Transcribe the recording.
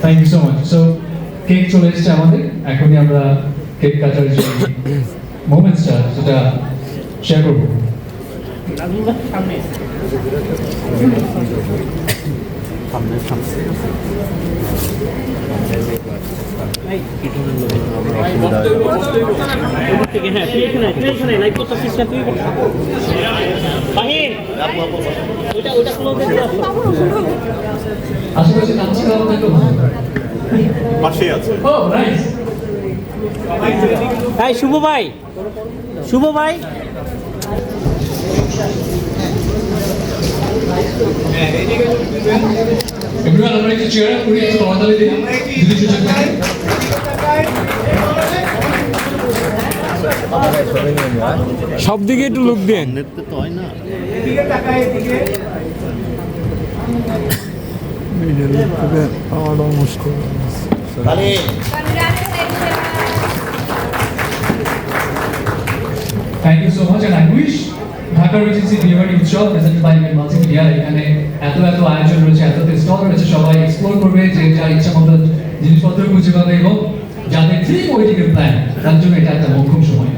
Thank you so much. So cake চলে এসেছে আমাদের, এখনই আমরা কেক কাটার যে মোমেন্টসটা সেটা শেয়ার করবো। আশেপাশে নাচছে তো পাশেই আছে। ও নাইস। এই শুভ ভাই, শুভ ভাই, এবার আমরা একটু চেয়ার আপ করি, একটু নর্মালি দিই যদি সুযোগ থাকে। সব দিকে একটু লুক দেন। নেতৃত্ব তো হয় না। মুশকিল। Thank you so much and I wish Dhaka regency বিয়েবাড়ি উৎসব প্রেজেন্টেড বাই মাল্টিমিডিয়া, এখানে এত আয়োজন রয়েছে, এত স্টল রয়েছে, সবাই এক্সপ্লোর করবে, যে যা ইচ্ছা মতো জিনিসপত্র খুঁজে পাবে এবং যাদের ড্রিম ওয়েডিং এর প্ল্যান তার জন্য এটা একটা মোক্ষম সময়।